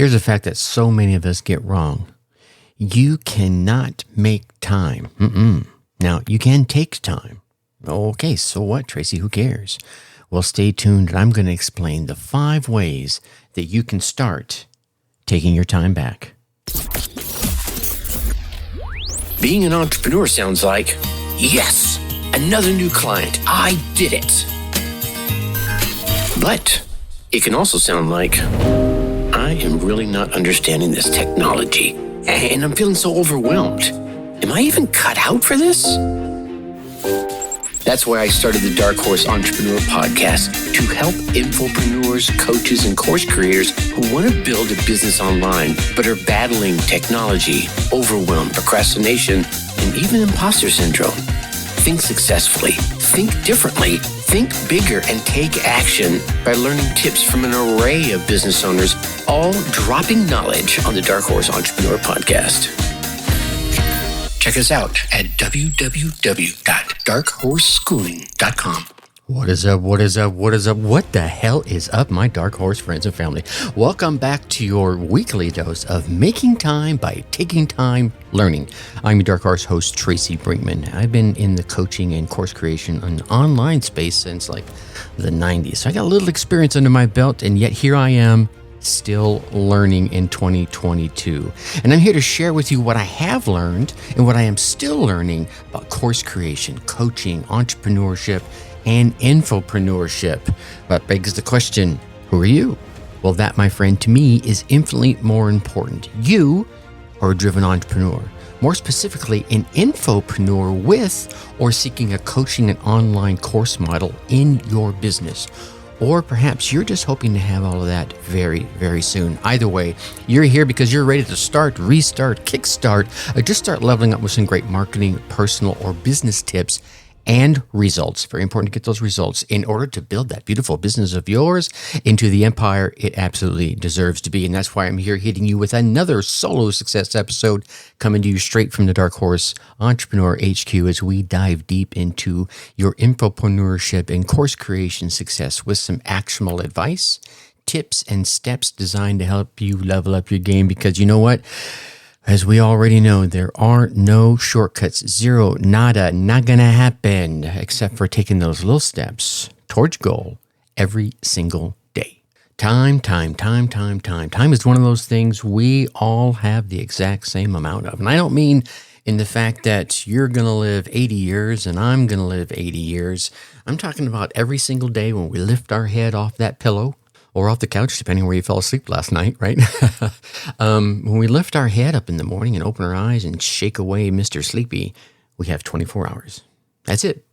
Here's a fact that so many of us get wrong. You cannot make time. Now, you can take time. Okay, so what, Tracy? Who cares? Well, stay tuned, and I'm going to explain the 5 ways that you can start taking your time back. Being an entrepreneur sounds like, yes, another new client. I did it. But it can also sound like, I am really not understanding this technology, and I'm feeling so overwhelmed. Am I even cut out for this? That's why I started the Dark Horse Entrepreneur Podcast, to help infopreneurs, coaches, and course creators who want to build a business online, but are battling technology, overwhelm, procrastination, and even imposter syndrome. Think successfully, think differently, think bigger, and take action by learning tips from an array of business owners, all dropping knowledge on the Dark Horse Entrepreneur Podcast. Check us out at www.darkhorseschooling.com. What is up? What the hell is up, my Dark Horse friends and family? Welcome back to your weekly dose of making time by taking time learning. I'm your Dark Horse host, Tracy Brinkman. I've been in the coaching and course creation and online space since like the 90s. So I got a little experience under my belt, and yet here I am, still learning in 2022. And I'm here to share with you what I have learned and what I am still learning about course creation, coaching, entrepreneurship, and infopreneurship. But begs the question, who are you? Well, that, my friend, to me is infinitely more important. You are a driven entrepreneur. More specifically, an infopreneur with or seeking a coaching and online course model in your business. Or perhaps you're just hoping to have all of that very, very soon. Either way, you're here because you're ready to start, restart, kickstart, or just start leveling up with some great marketing, personal, or business tips and results. Very important to get those results in order to build that beautiful business of yours into the empire it absolutely deserves to be. And that's why I'm here hitting you with another solo success episode coming to you straight from the Dark Horse Entrepreneur HQ as we dive deep into your infopreneurship and course creation success with some actionable advice, tips, and steps designed to help you level up your game. Because you know what? As we already know, there are no shortcuts. Zero, nada, not gonna happen, except for taking those little steps towards goal every single day. Time is one of those things we all have the exact same amount of. And I don't mean in the fact that you're gonna live 80 years and I'm gonna live 80 years. I'm talking about every single day when we lift our head off that pillow, or off the couch, depending on where you fell asleep last night, right? When we lift our head up in the morning and open our eyes and shake away Mr. Sleepy, we have 24 hours. That's it.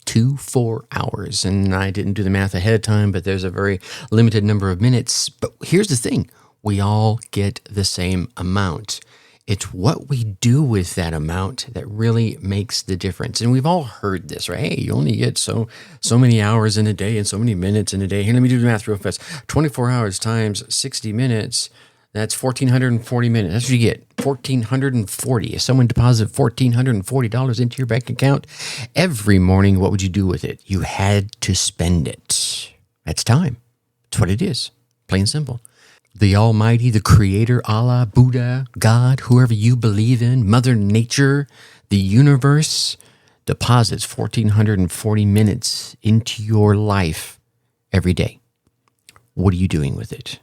4 hours. And I didn't do the math ahead of time, but there's a very limited number of minutes. But here's the thing. We all get the same amount. It's what we do with that amount that really makes the difference. And we've all heard this, right? Hey, you only get so many hours in a day and so many minutes in a day. Here, let me do the math real fast. 24 hours times 60 minutes, that's 1,440 minutes. That's what you get, 1,440. If someone deposited $1,440 into your bank account every morning, what would you do with it? You had to spend it. That's time. That's what it is, plain and simple. The Almighty, the Creator, Allah, Buddha, God, whoever you believe in, Mother Nature, the universe, deposits 1,440 minutes into your life every day. What are you doing with it?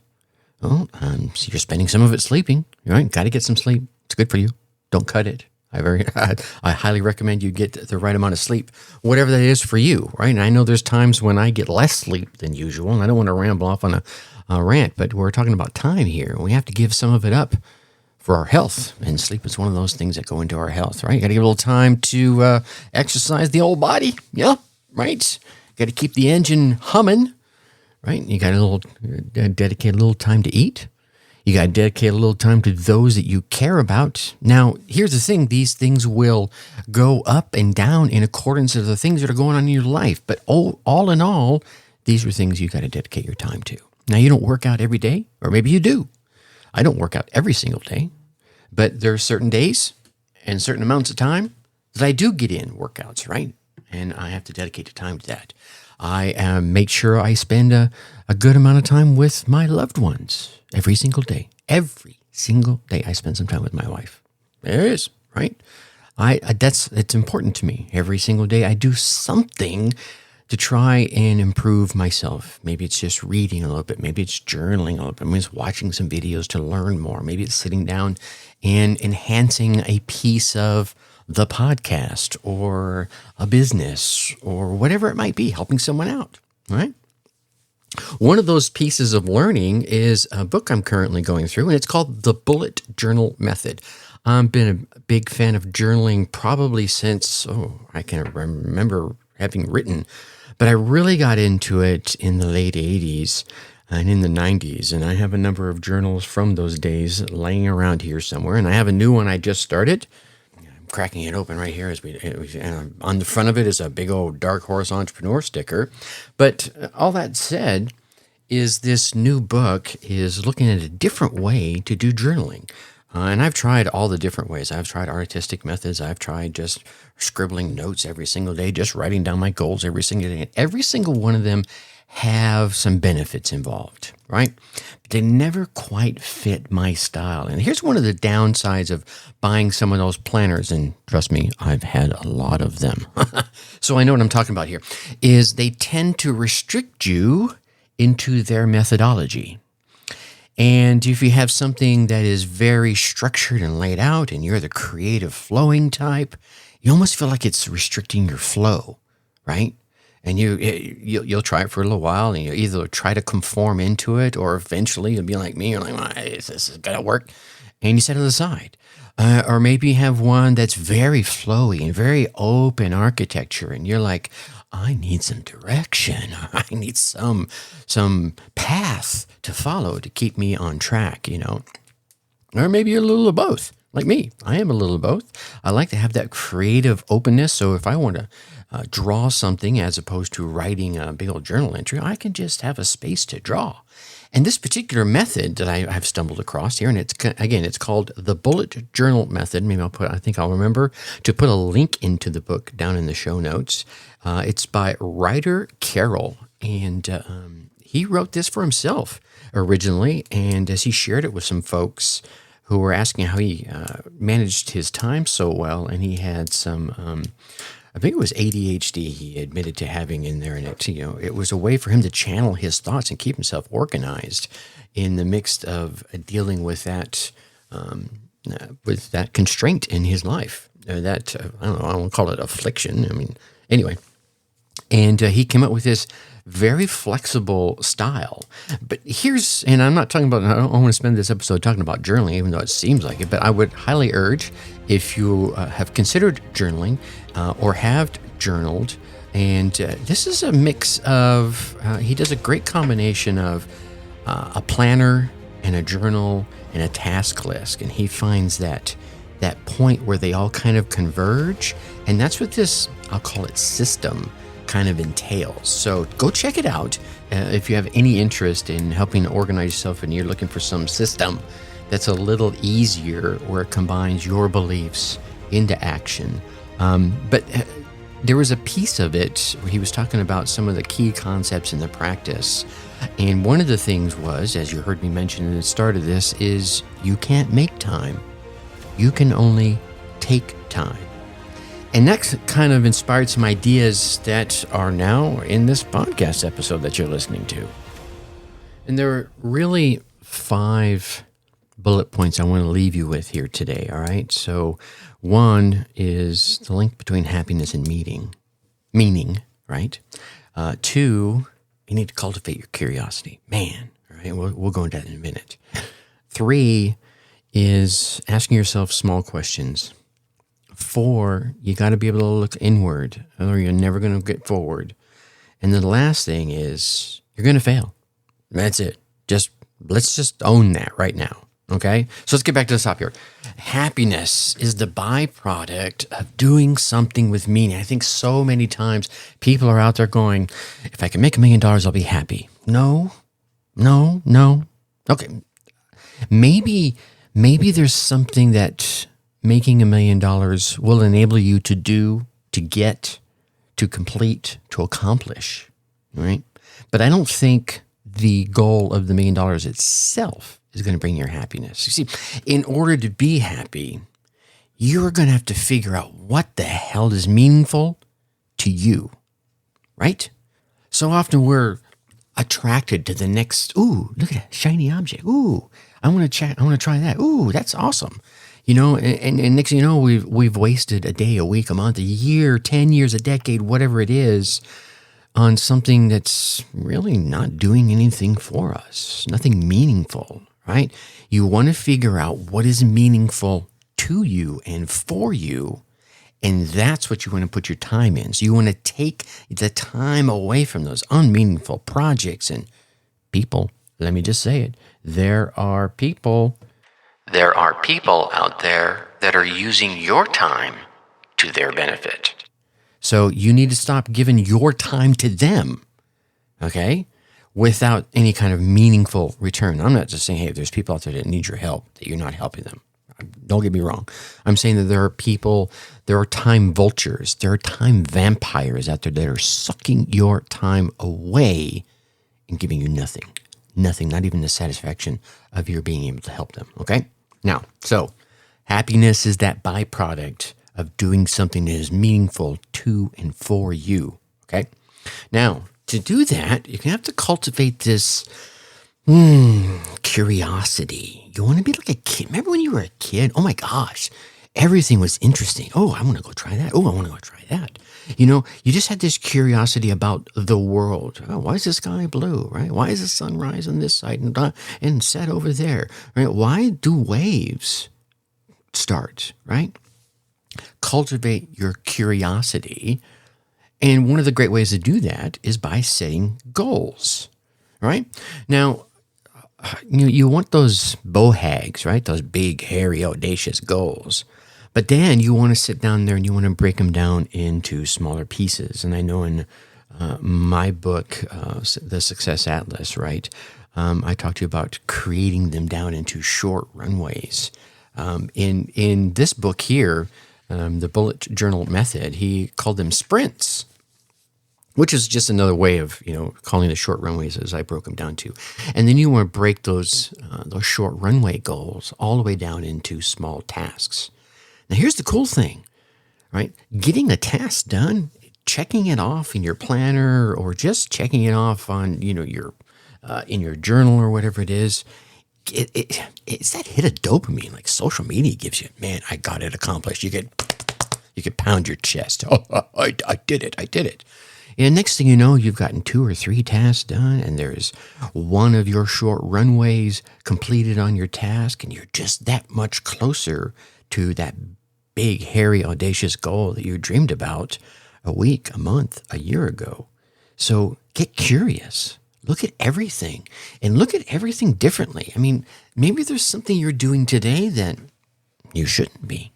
Well, so you're spending some of it sleeping, right? Got to get some sleep. It's good for you. Don't cut it. I highly recommend you get the right amount of sleep, whatever that is for you, right? And I know there's times when I get less sleep than usual, and I don't want to ramble off on a rant, but we're talking about time here. We have to give some of it up for our health, and sleep is one of those things that go into our health, right? You got to give a little time to exercise the old body, yeah, right? Got to keep the engine humming, right? You got to dedicate a little time to eat. You got to dedicate a little time to those that you care about. Now, here's the thing. These things will go up and down in accordance with the things that are going on in your life. But all in all, these are things you got to dedicate your time to. Now, you don't work out every day, or maybe you do. I don't work out every single day, but there are certain days and certain amounts of time that I do get in workouts, right? And I have to dedicate the time to that. I make sure I spend a good amount of time with my loved ones every single day. every single day I spend some time with my wife. There it is, right? It's important to me. Every single day I do something to try and improve myself. Maybe it's just reading a little bit. Maybe it's journaling a little bit. Maybe it's watching some videos to learn more. Maybe it's sitting down and enhancing a piece of the podcast or a business or whatever it might be, helping someone out, right? One of those pieces of learning is a book I'm currently going through, and it's called The Bullet Journal Method. I've been a big fan of journaling probably since, I can't remember having written, but I really got into it in the late 80s and in the 90s, and I have a number of journals from those days laying around here somewhere, and I have a new one I just started. I'm cracking it open right here and on the front of it is a big old Dark Horse Entrepreneur sticker. But all that said is this new book is looking at a different way to do journaling. And I've tried all the different ways. I've tried artistic methods. I've tried just scribbling notes every single day, just writing down my goals every single day. And every single one of them have some benefits involved, right? But they never quite fit my style. And here's one of the downsides of buying some of those planners. And trust me, I've had a lot of them. So I know what I'm talking about here, is they tend to restrict you into their methodology. And if you have something that is very structured and laid out and you're the creative flowing type, you almost feel like it's restricting your flow, right? And you'll try it for a little while and you'll either try to conform into it or eventually you'll be like me. You're like, this is going to work. And you set it aside. Or maybe you have one that's very flowy and very open architecture and you're like, I need some direction. I need some path to follow to keep me on track, Or maybe you're a little of both, like me. I am a little of both. I like to have that creative openness. So if I want to draw something as opposed to writing a big old journal entry, I can just have a space to draw. And this particular method that I've stumbled across here, and it's called the Bullet Journal Method. Maybe I think I'll remember to put a link into the book down in the show notes. It's by Ryder Carroll, and he wrote this for himself originally. And as he shared it with some folks who were asking how he managed his time so well, and he had some, I think it was ADHD he admitted to having in there, and it was a way for him to channel his thoughts and keep himself organized in the midst of dealing with that constraint in his life. I don't know, I won't call it affliction. Anyway. And he came up with this very flexible style. But and I'm not talking about, I don't want to spend this episode talking about journaling, even though it seems like it, but I would highly urge, if you have considered journaling or have journaled, and this is a mix of, he does a great combination of a planner and a journal and a task list. And he finds that point where they all kind of converge. And that's what this, I'll call it system, kind of entails. So go check it out if you have any interest in helping organize yourself and you're looking for some system that's a little easier where it combines your beliefs into action. But there was a piece of it where he was talking about some of the key concepts in the practice. And one of the things was, as you heard me mention at the start of this, is you can't make time. You can only take time. And that kind of inspired some ideas that are now in this podcast episode that you're listening to. And there are really 5 bullet points I want to leave you with here today, all right? So one is the link between happiness and meaning, right? 2, you need to cultivate your curiosity. Man, all right? We'll go into that in a minute. 3 is asking yourself small questions. 4, you got to be able to look inward or you're never going to get forward. And then the last thing is you're going to fail. That's it. Let's just own that right now. Okay. So let's get back to the top here. Happiness is the byproduct of doing something with meaning. I think so many times people are out there going, if I can make $1 million, I'll be happy. No. Okay. Maybe there's something that making $1 million will enable you to do, to get, to complete, to accomplish, right? But I don't think the goal of the $1 million itself is going to bring your happiness. You see, in order to be happy, you're going to have to figure out what the hell is meaningful to you, right? So often we're attracted to the next, ooh, look at that shiny object. Ooh, I want to try that. Ooh, that's awesome. And next thing you know, we've wasted a day, a week, a month, a year, 10 years, a decade, whatever it is, on something that's really not doing anything for us, nothing meaningful, right? You want to figure out what is meaningful to you and for you, and that's what you want to put your time in. So you want to take the time away from those unmeaningful projects and people. Let me just say it. There are people out there that are using your time to their benefit. So you need to stop giving your time to them, okay, without any kind of meaningful return. I'm not just saying, hey, if there's people out there that need your help, that you're not helping them. Don't get me wrong. I'm saying that there are time vultures, there are time vampires out there that are sucking your time away and giving you nothing, not even the satisfaction of your being able to help them, okay? Now, so happiness is that byproduct of doing something that is meaningful to and for you, okay? Now, to do that, you're going to have to cultivate this curiosity. You want to be like a kid. Remember when you were a kid? Oh my gosh, everything was interesting. Oh, I want to go try that. Oh, I want to go try that. You just had this curiosity about the world. Oh, why is the sky blue, right? Why is the sun rise on this side and set over there, right? Why do waves start, right? Cultivate your curiosity. And one of the great ways to do that is by setting goals, right? Now, you want those BOHAGs, right? Those big, hairy, audacious goals. But then you want to sit down there and you want to break them down into smaller pieces. And I know in my book, The Success Atlas, right? I talked to you about creating them down into short runways. In this book here, the bullet journal method, he called them sprints, which is just another way of, calling the short runways as I broke them down to. And then you want to break those short runway goals all the way down into small tasks. Now, here's the cool thing, right? Getting a task done, checking it off in your planner or just checking it off on, your in your journal or whatever it is, it's that hit of dopamine like social media gives you. Man, I got it accomplished. You could pound your chest. Oh, I did it. And next thing you know, you've gotten 2 or 3 tasks done, and there's one of your short runways completed on your task, and you're just that much closer to that big, hairy, audacious goal that you dreamed about a week, a month, a year ago. So get curious. Look at everything, and look at everything differently. I mean, maybe there's something you're doing today that you shouldn't be.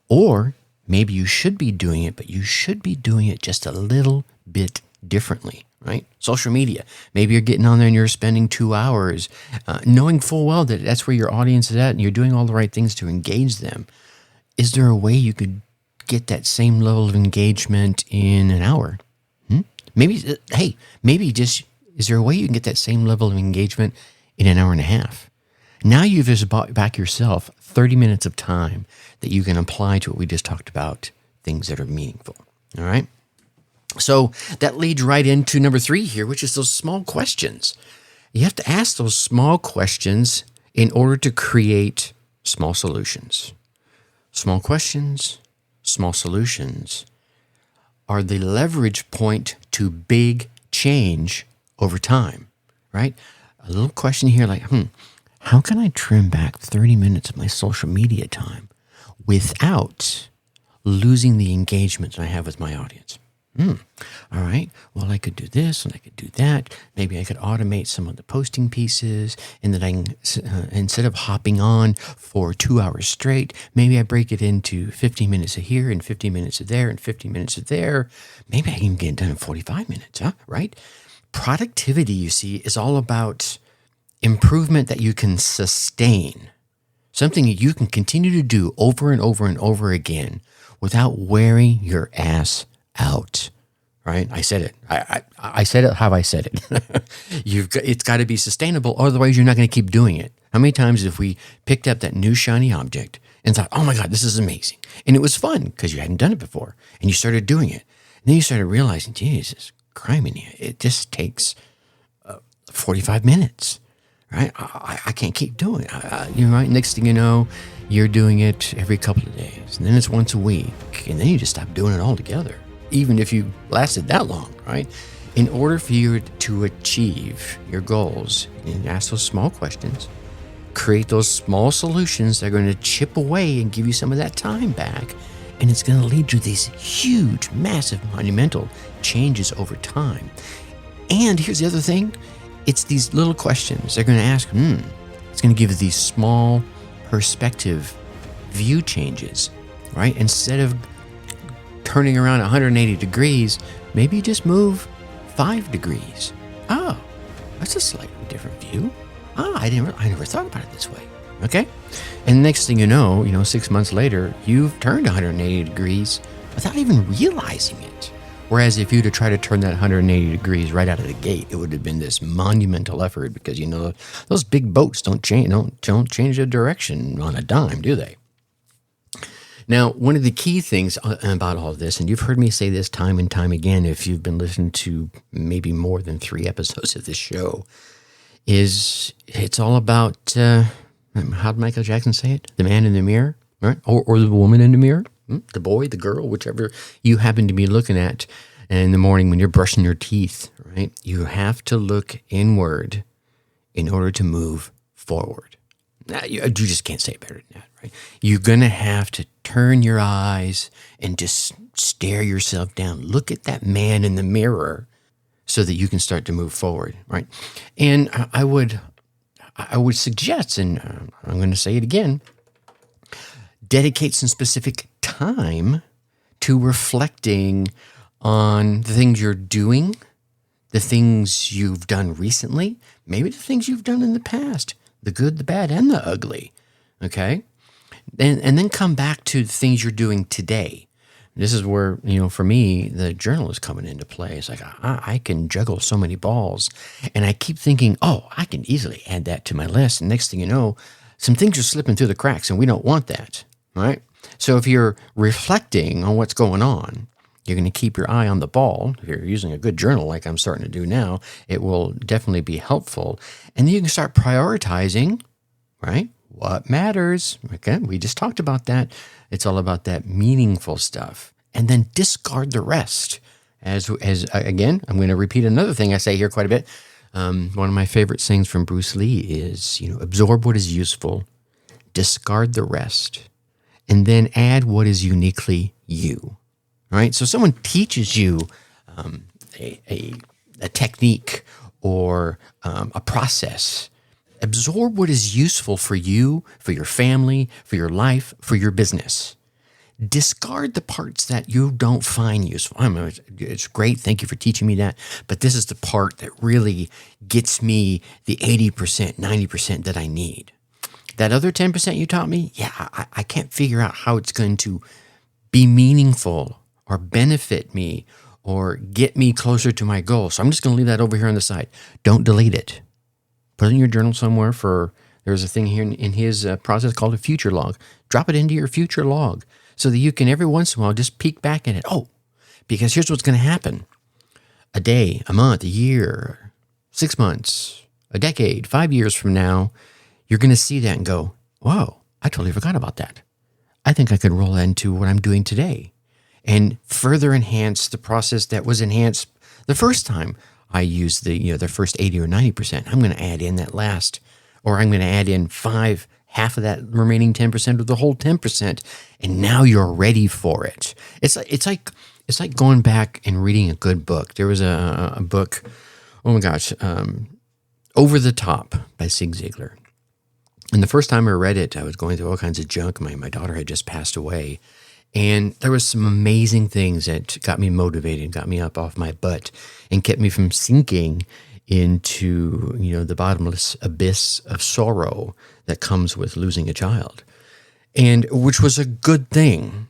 Or maybe you should be doing it, but you should be doing it just a little bit differently, right? Social media. Maybe you're getting on there and you're spending 2 hours knowing full well that that's where your audience is at and you're doing all the right things to engage them. Is there a way you could get that same level of engagement in an hour? Maybe is there a way you can get that same level of engagement in an hour and a half? Now you've just bought back yourself 30 minutes of time that you can apply to what we just talked about, things that are meaningful. All right. So that leads right into number 3 here, which is those small questions. You have to ask those small questions in order to create small solutions. Small questions, small solutions are the leverage point to big change over time, right? A little question here like, how can I trim back 30 minutes of my social media time without losing the engagement I have with my audience? All right. Well, I could do this and I could do that. Maybe I could automate some of the posting pieces, and then I can, instead of hopping on for 2 hours straight, maybe I break it into 15 minutes of here and 15 minutes of there and 15 minutes of there. Maybe I can get it done in 45 minutes, right? Productivity, you see, is all about improvement that you can sustain, something that you can continue to do over and over and over again without wearing your ass out, right? I said it. I said it how I said it. It's got to be sustainable, otherwise you're not going to keep doing it. How many times have we picked up that new shiny object and thought, oh my God, this is amazing. And it was fun because you hadn't done it before and you started doing it. And then you started realizing, Jesus, criminy, it just takes 45 minutes, right? I can't keep doing it. Right? Next thing you know, you're doing it every couple of days, and then it's once a week, and then you just stop doing it altogether, even if you lasted that long, right? In order for you to achieve your goals, you ask those small questions, create those small solutions that are going to chip away and give you some of that time back, and it's going to lead to these huge, massive, monumental changes over time. And here's the other thing. It's these little questions they're going to ask. It's going to give you these small perspective view changes, right? Instead of turning around 180 degrees, maybe you just move 5 degrees. Oh, that's a slightly different view. I never thought about it this way. Okay? And next thing you know, 6 months later, you've turned 180 degrees without even realizing it. Whereas if you'd have tried to turn that 180 degrees right out of the gate, it would have been this monumental effort because, those big boats don't change their direction on a dime, do they? Now, one of the key things about all of this, and you've heard me say this time and time again if you've been listening to maybe more than 3 episodes of this show, is it's all about, how did Michael Jackson say it? The man in the mirror, right? Or the woman in the mirror, the boy, the girl, whichever you happen to be looking at in the morning when you're brushing your teeth, right? You have to look inward in order to move forward. Now, you just can't say it better than that, right? You're going to have to turn your eyes and just stare yourself down. Look at that man in the mirror so that you can start to move forward, right? And I would suggest, and I'm going to say it again, dedicate some specific time to reflecting on the things you're doing, the things you've done recently, maybe the things you've done in the past, the good, the bad, and the ugly, okay? And then come back to the things you're doing today. This is where, for me, the journal is coming into play. It's like, I can juggle so many balls. And I keep thinking, I can easily add that to my list. And next thing you know, some things are slipping through the cracks, and we don't want that, right? So if you're reflecting on what's going on, you're going to keep your eye on the ball. If you're using a good journal like I'm starting to do now, it will definitely be helpful. And then you can start prioritizing, right? What matters? Okay, we just talked about that. It's all about that meaningful stuff. And then discard the rest. As again, I'm going to repeat another thing I say here quite a bit. One of my favorite sayings from Bruce Lee is, absorb what is useful, discard the rest, and then add what is uniquely you. All right? So someone teaches you a technique or a process. Absorb what is useful for you, for your family, for your life, for your business. Discard the parts that you don't find useful. It's great. Thank you for teaching me that. But this is the part that really gets me the 80%, 90% that I need. That other 10% you taught me, I can't figure out how it's going to be meaningful or benefit me or get me closer to my goal. So I'm just going to leave that over here on the side. Don't delete it. Put it in your journal somewhere there's a thing here in his process called a future log. Drop it into your future log so that you can every once in a while just peek back at it. Because here's what's going to happen. A day, a month, a year, 6 months, a decade, 5 years from now, you're going to see that and go, whoa, I totally forgot about that. I think I could roll that into what I'm doing today and further enhance the process that was enhanced the first time I used the first 80 or 90%. I'm going to add in that last, or I'm going to add in half of that remaining 10% of the whole 10%, and now you're ready for it. It's like going back and reading a good book. There was a book, Over the Top by Zig Ziglar. And the first time I read it, I was going through all kinds of junk. My daughter had just passed away. And there was some amazing things that got me motivated, got me up off my butt, and kept me from sinking into, the bottomless abyss of sorrow that comes with losing a child, and which was a good thing.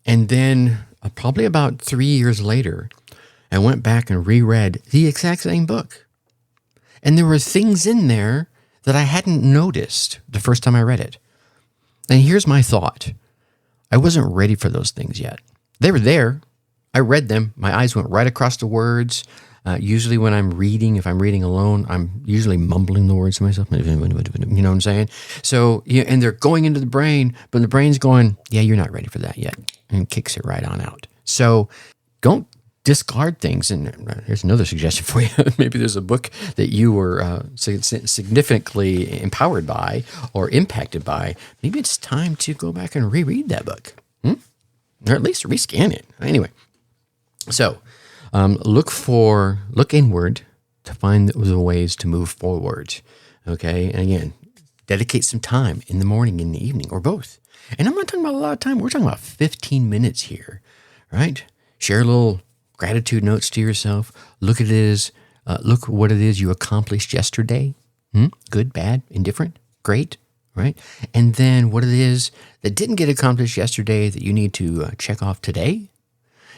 And then probably about 3 years later, I went back and reread the exact same book. And there were things in there that I hadn't noticed the first time I read it. And here's my thought. I wasn't ready for those things yet. They were there. I read them. My eyes went right across the words. Usually when I'm reading, if I'm reading alone, I'm usually mumbling the words to myself. You know what I'm saying? So, and they're going into the brain, but the brain's going, yeah, you're not ready for that yet, and kicks it right on out. So don't discard things. And here's another suggestion for you. Maybe there's a book that you were significantly empowered by or impacted by. Maybe it's time to go back and reread that book, or at least rescan it. Anyway, so look inward to find the ways to move forward. Okay, and again, dedicate some time in the morning, in the evening, or both. And I'm not talking about a lot of time. We're talking about 15 minutes here, right? Share a little gratitude notes to yourself. Look what it is you accomplished yesterday. Good, bad, indifferent, great, right? And then what it is that didn't get accomplished yesterday that you need to check off today.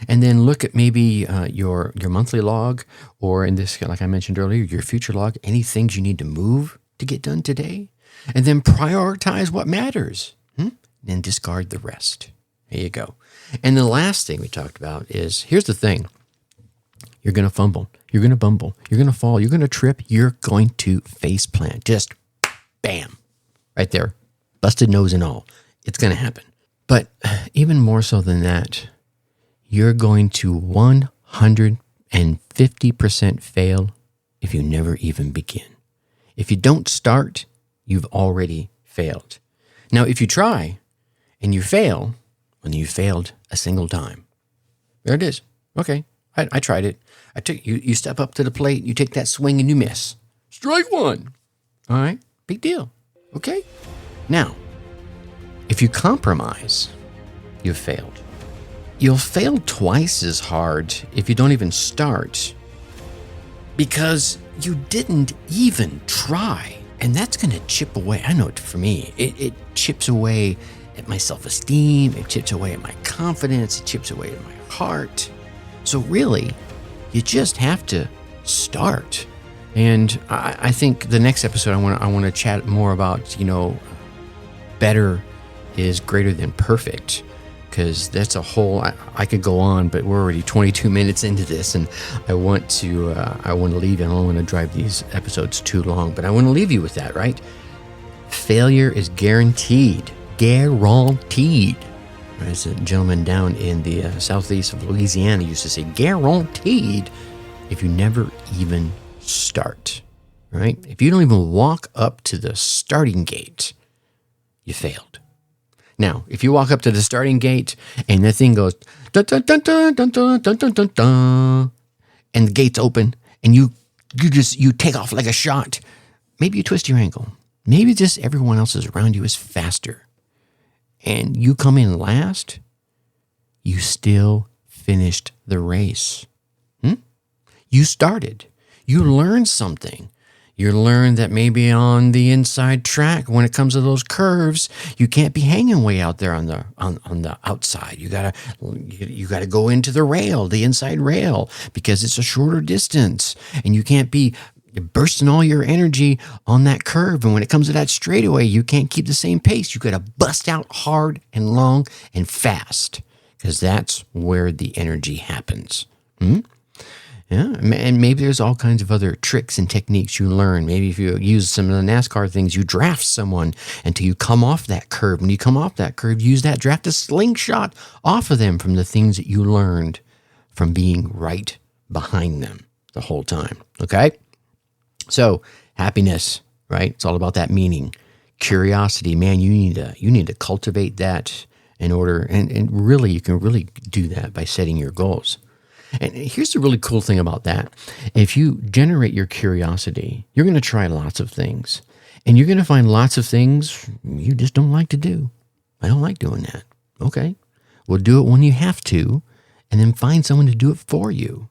And then look at maybe your monthly log, or in this, like I mentioned earlier, your future log, any things you need to move to get done today. And then prioritize what matters, and discard the rest. There you go. And the last thing we talked about is, here's the thing. You're going to fumble. You're going to bumble. You're going to fall. You're going to trip. You're going to face plant. Just bam, right there. Busted nose and all. It's going to happen. But even more so than that, you're going to 150% fail if you never even begin. If you don't start, you've already failed. Now, if you try and you fail, when you failed a single time, there it is. Okay, I tried it. I took you step up to the plate, you take that swing and you miss. Strike one. All right, big deal. Okay. Now, if you compromise, you've failed. You'll fail twice as hard if you don't even start, because you didn't even try. And that's going to chip away. I know it for me. It chips away at my self-esteem. It chips away at my confidence. It chips away at my heart. So really, you just have to start. And I think the next episode I want to chat more about, better is greater than perfect. Because that's a whole, I could go on, but we're already 22 minutes into this, and I want to leave you. I don't want to drive these episodes too long, but I want to leave you with that, right? Failure is guaranteed. Guaranteed. As a gentleman down in the southeast of Louisiana used to say, guaranteed if you never even start, right? If you don't even walk up to the starting gate, you failed. Now, if you walk up to the starting gate and the thing goes dun dun dun dun dun dun dun dun dun dun, and the gate's open and you take off like a shot, maybe you twist your ankle. Maybe just everyone else around you is faster, and you come in last. You still finished the race. You started. You learned something. You learn that maybe on the inside track, when it comes to those curves, you can't be hanging way out there on the outside. You gotta go into the rail, the inside rail, because it's a shorter distance, and you can't be bursting all your energy on that curve. And when it comes to that straightaway, you can't keep the same pace. You gotta bust out hard and long and fast, because that's where the energy happens. Yeah, and maybe there's all kinds of other tricks and techniques you learn. Maybe if you use some of the NASCAR things, you draft someone until you come off that curve. When you come off that curve, use that draft a slingshot off of them from the things that you learned from being right behind them the whole time. Okay? So happiness, right? It's all about that meaning. Curiosity, man, you need to cultivate that in order, and really, you can really do that by setting your goals. And here's the really cool thing about that. If you generate your curiosity, you're going to try lots of things. And you're going to find lots of things you just don't like to do. I don't like doing that. Okay. Well, do it when you have to, and then find someone to do it for you.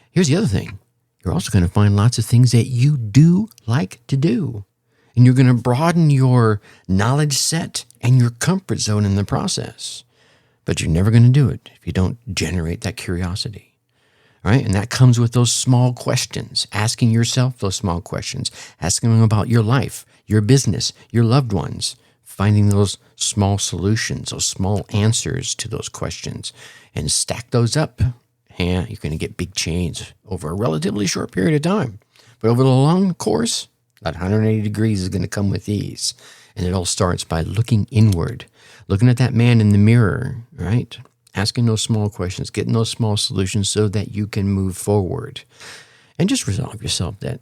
Here's the other thing. You're also going to find lots of things that you do like to do. And you're going to broaden your knowledge set and your comfort zone in the process. But you're never going to do it if you don't generate that curiosity. right? And that comes with those small questions, asking yourself those small questions, asking them about your life, your business, your loved ones, finding those small solutions, those small answers to those questions, and stack those up. Yeah, you're going to get big change over a relatively short period of time. But over the long course, that 180 degrees is going to come with ease. And it all starts by looking inward, looking at that man in the mirror, right? Asking those small questions, getting those small solutions so that you can move forward. And just resolve yourself that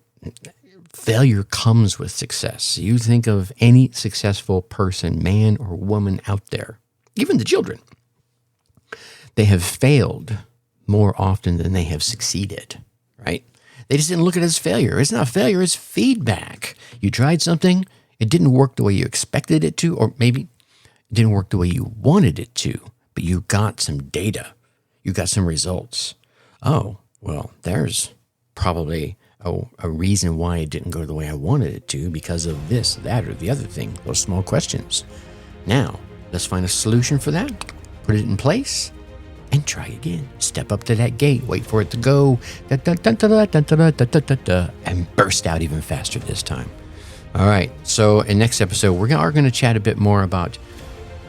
failure comes with success. You think of any successful person, man or woman out there, even the children. They have failed more often than they have succeeded, right? They just didn't look at it as failure. It's not failure, it's feedback. You tried something, it didn't work the way you expected it to, or maybe it didn't work the way you wanted it to, but you got some data. You got some results. Oh, well, there's probably a reason why it didn't go the way I wanted it to because of this, that, or the other thing, those small questions. Now, let's find a solution for that, put it in place, and try again. Step up to that gate, wait for it to go, and burst out even faster this time. All right, so in next episode, we are going to chat a bit more about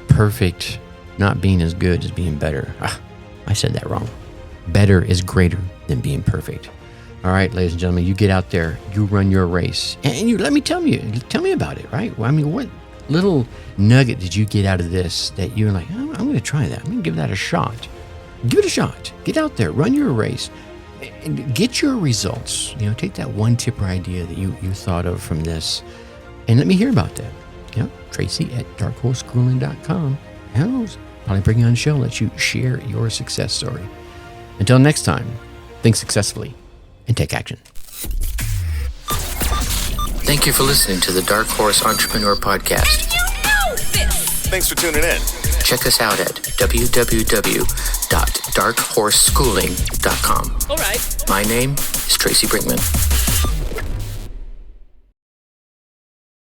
perfect not being as good as being better. I said that wrong. Better is greater than being perfect. All right, ladies and gentlemen, you get out there, you run your race, and you tell me about it, right? Well, I mean, what little nugget did you get out of this that you're like, oh, I'm going to try that. I'm going to give that a shot. Give it a shot. Get out there, run your race, and get your results. Take that one tip or idea that you thought of from this, and let me hear about that. Tracy at darkhorseschooling.com. I'll probably bring you on the show, let you share your success story. Until next time, think successfully and take action. Thank you for listening to the Dark Horse Entrepreneur Podcast. Thanks for tuning in. Check us out at www.darkhorseschooling.com. All right. My name is Tracy Brinkman.